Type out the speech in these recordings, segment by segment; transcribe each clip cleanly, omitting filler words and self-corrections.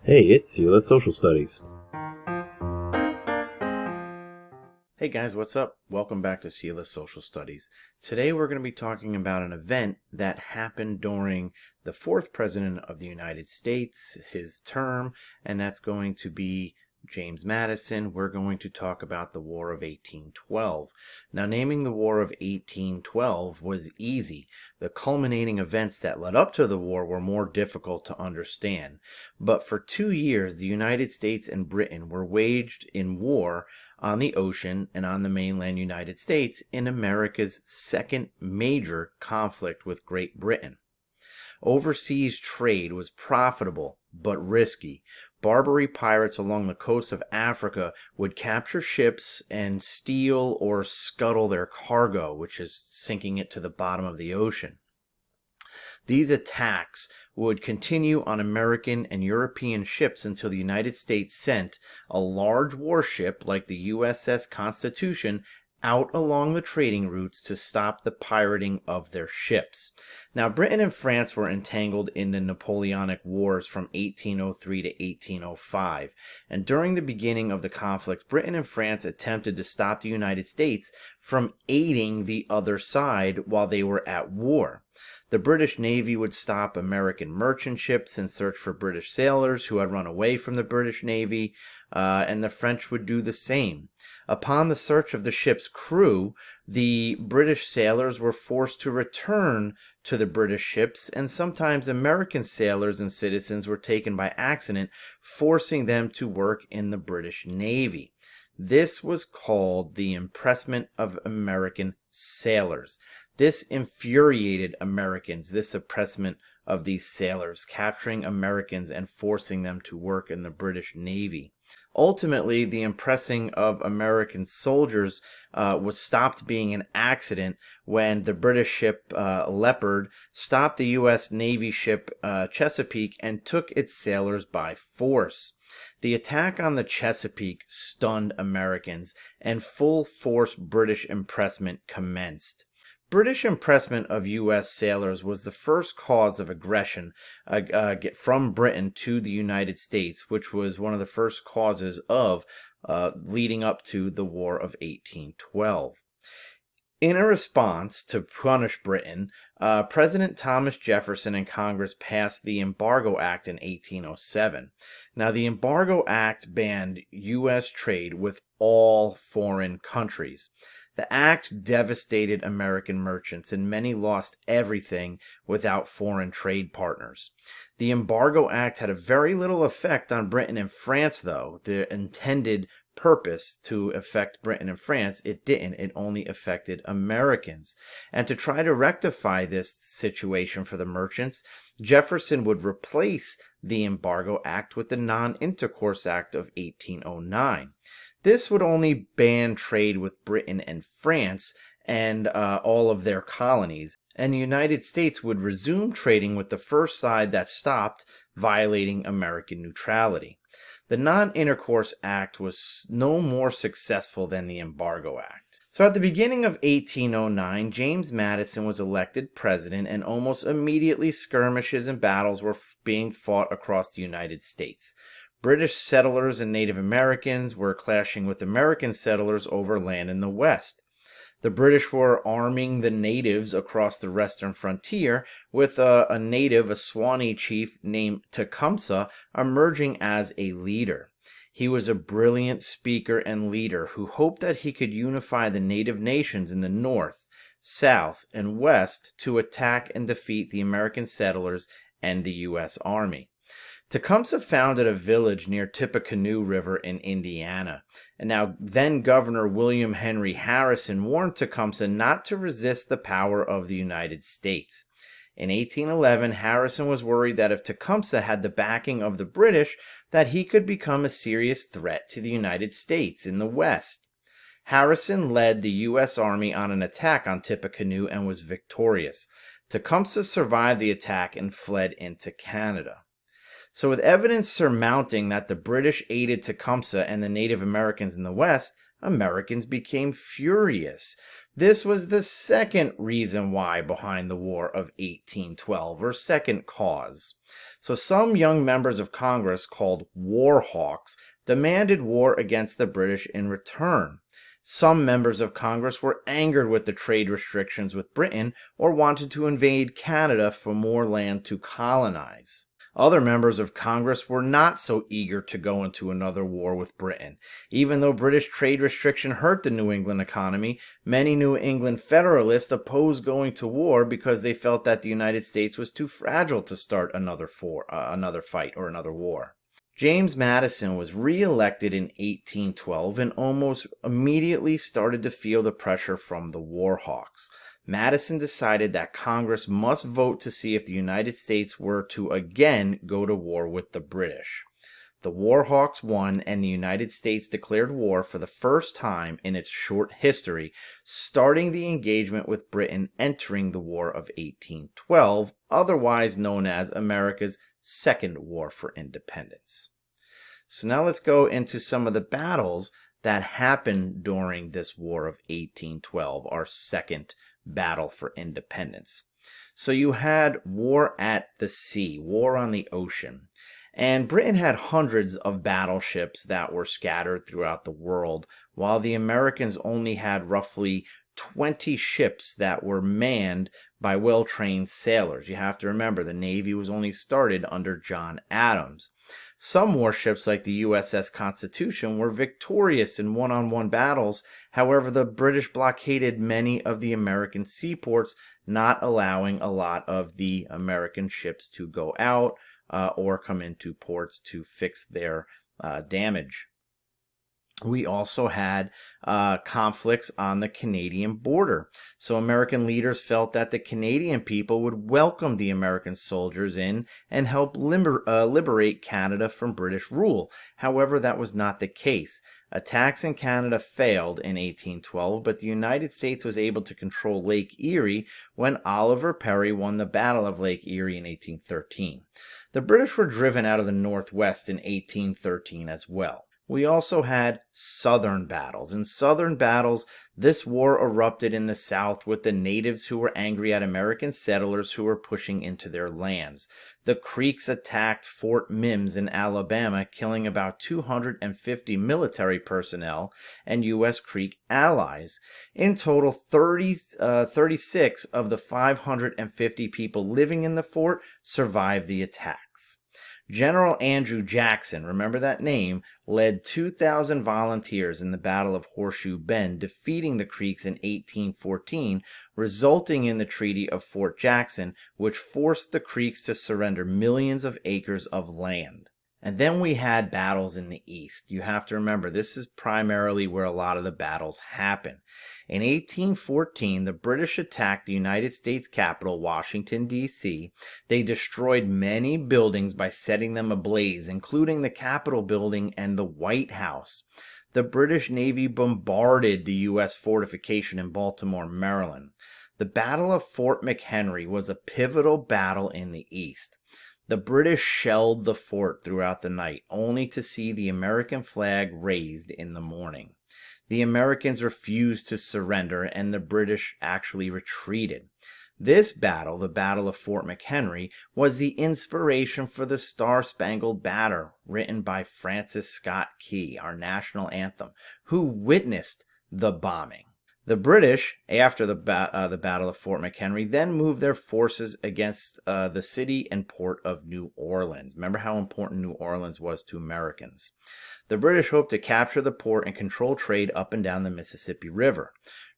Hey, it's Sela Social Studies. Hey guys, what's up? Welcome back to Sela Social Studies. Today we're going to be talking about an event that happened during the fourth president of the United States, his term, and that's going to be James Madison. We're going to talk about the War of 1812. Now, naming the War of 1812 was easy. The culminating events that led up to the war were more difficult to understand. But for 2 years, the United States and Britain were waged in war on the ocean and on the mainland United States in America's second major conflict with Great Britain. Overseas trade was profitable but risky. Barbary pirates along the coast of Africa would capture ships and steal or scuttle their cargo, which is sinking it to the bottom of the ocean. These attacks would continue on American and European ships until the United States sent a large warship like the USS Constitution out along the trading routes to stop the pirating of their ships. Now, Britain and France were entangled in the Napoleonic Wars from 1803 to 1805, and during the beginning of the conflict, Britain and France attempted to stop the United States from aiding the other side while they were at war. The British Navy would stop American merchant ships in search for British sailors who had run away from the British Navy, and the French would do the same. Upon the search of the ship's crew, the British sailors were forced to return to the British ships, and sometimes American sailors and citizens were taken by accident, forcing them to work in the British Navy. This was called the Impressment of American Sailors. This infuriated Americans, this oppressment of these sailors, capturing Americans and forcing them to work in the British Navy. Ultimately, the impressing of American soldiers was stopped being an accident when the British ship Leopard stopped the U.S. Navy ship Chesapeake and took its sailors by force. The attack on the Chesapeake stunned Americans, and full-force British impressment commenced. British impressment of U.S. sailors was the first cause of aggression from Britain to the United States, which was one of the first causes of leading up to the War of 1812. In a response to punish Britain, President Thomas Jefferson and Congress passed the Embargo Act in 1807. Now, the Embargo Act banned U.S. trade with all foreign countries. The act devastated American merchants, and many lost everything without foreign trade partners. The Embargo Act had a very little effect on Britain and France, though. The intended purpose to affect Britain and France, it didn't. It only affected Americans. And to try to rectify this situation for the merchants, Jefferson would replace the Embargo Act with the Non-Intercourse Act of 1809. This would only ban trade with Britain and France and all of their colonies, and the United States would resume trading with the first side that stopped violating American neutrality. The Non-Intercourse Act was no more successful than the Embargo Act. So at the beginning of 1809, James Madison was elected president, and almost immediately skirmishes and battles were being fought across the United States. British settlers and Native Americans were clashing with American settlers over land in the West. The British were arming the natives across the western frontier, with a native, a Swanee chief named Tecumseh, emerging as a leader. He was a brilliant speaker and leader who hoped that he could unify the native nations in the North, South, and West to attack and defeat the American settlers and the U.S. Army. Tecumseh founded a village near Tippecanoe River in Indiana. And now, then Governor William Henry Harrison warned Tecumseh not to resist the power of the United States. In 1811, Harrison was worried that if Tecumseh had the backing of the British, that he could become a serious threat to the United States in the West. Harrison led the U.S. Army on an attack on Tippecanoe and was victorious. Tecumseh survived the attack and fled into Canada. So with evidence surmounting that the British aided Tecumseh and the Native Americans in the West, Americans became furious. This was the second reason why behind the War of 1812, or second cause. So some young members of Congress, called war hawks, demanded war against the British in return. Some members of Congress were angered with the trade restrictions with Britain or wanted to invade Canada for more land to colonize. Other members of Congress were not so eager to go into another war with Britain. Even though British trade restriction hurt the New England economy, many New England Federalists opposed going to war because they felt that the United States was too fragile to start another fight or another war. James Madison was re-elected in 1812 and almost immediately started to feel the pressure from the war hawks. Madison decided that Congress must vote to see if the United States were to again go to war with the British. The war hawks won, and the United States declared war for the first time in its short history, starting the engagement with Britain entering the War of 1812, otherwise known as America's Second War for Independence. So now let's go into some of the battles that happened during this War of 1812, our second battle for independence. So you had war at the sea, war on the ocean. And Britain had hundreds of battleships that were scattered throughout the world, while the Americans only had roughly 20 ships that were manned by well-trained sailors. You have to remember, the Navy was only started under John Adams. Some warships, like the USS Constitution, were victorious in one-on-one battles. However, the British blockaded many of the American seaports, not allowing a lot of the American ships to go out or come into ports to fix their damage. We also had conflicts on the Canadian border. So American leaders felt that the Canadian people would welcome the American soldiers in and help liberate Canada from British rule. However, that was not the case. Attacks in Canada failed in 1812, but the United States was able to control Lake Erie when Oliver Perry won the Battle of Lake Erie in 1813. The British were driven out of the Northwest in 1813 as well. We also had Southern battles. In Southern battles, this war erupted in the South with the natives who were angry at American settlers who were pushing into their lands. The Creeks attacked Fort Mims in Alabama, killing about 250 military personnel and U.S. Creek allies. In total, 36 of the 550 people living in the fort survived the attacks. General Andrew Jackson, remember that name, led 2,000 volunteers in the Battle of Horseshoe Bend, defeating the Creeks in 1814, resulting in the Treaty of Fort Jackson, which forced the Creeks to surrender millions of acres of land. And then we had battles in the East. You have to remember, this is primarily where a lot of the battles happen. In 1814, the British attacked the United States capital, Washington, D.C. They destroyed many buildings by setting them ablaze, including the Capitol building and the White House. The British Navy bombarded the U.S. fortification in Baltimore, Maryland. The Battle of Fort McHenry was a pivotal battle in the East. The British shelled the fort throughout the night, only to see the American flag raised in the morning. The Americans refused to surrender, and the British actually retreated. This battle, the Battle of Fort McHenry, was the inspiration for the Star-Spangled Banner, written by Francis Scott Key, our national anthem, who witnessed the bombing. The British, after the Battle of Fort McHenry, then moved their forces against the city and port of New Orleans. Remember how important New Orleans was to Americans. The British hoped to capture the port and control trade up and down the Mississippi River.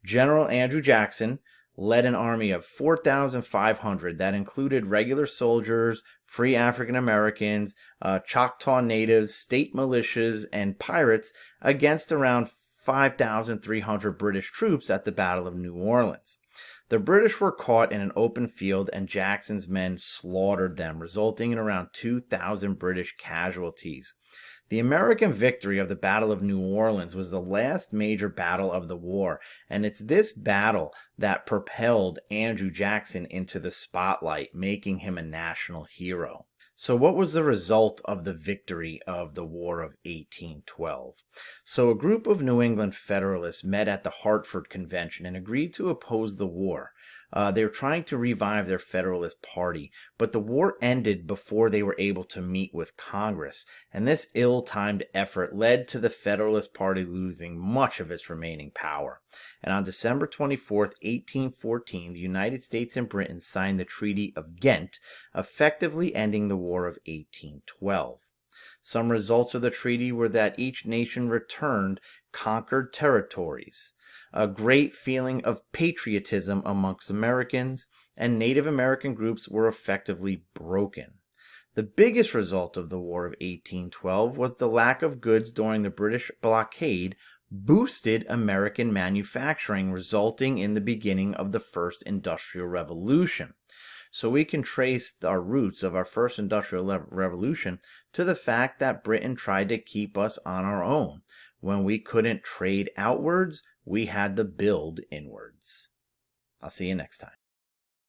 General Andrew Jackson led an army of 4,500 that included regular soldiers, free African Americans, Choctaw natives, state militias, and pirates against around 5,300 British troops at the Battle of New Orleans. The British were caught in an open field, and Jackson's men slaughtered them, resulting in around 2,000 British casualties. The American victory of the Battle of New Orleans was the last major battle of the war, and it's this battle that propelled Andrew Jackson into the spotlight, making him a national hero. So, what was the result of the victory of the War of 1812? So, a group of New England Federalists met at the Hartford Convention and agreed to oppose the war. They were trying to revive their Federalist Party, but the war ended before they were able to meet with Congress, and this ill-timed effort led to the Federalist Party losing much of its remaining power. And on December 24th, 1814, the United States and Britain signed the Treaty of Ghent, effectively ending the War of 1812. Some results of the treaty were that each nation returned conquered territories, a great feeling of patriotism amongst Americans, and Native American groups were effectively broken. The biggest result of the War of 1812 was the lack of goods during the British blockade boosted American manufacturing, resulting in the beginning of the first industrial revolution. So we can trace our roots of our first industrial revolution to the fact that Britain tried to keep us on our own. When we couldn't trade outwards, we had to build inwards. I'll see you next time.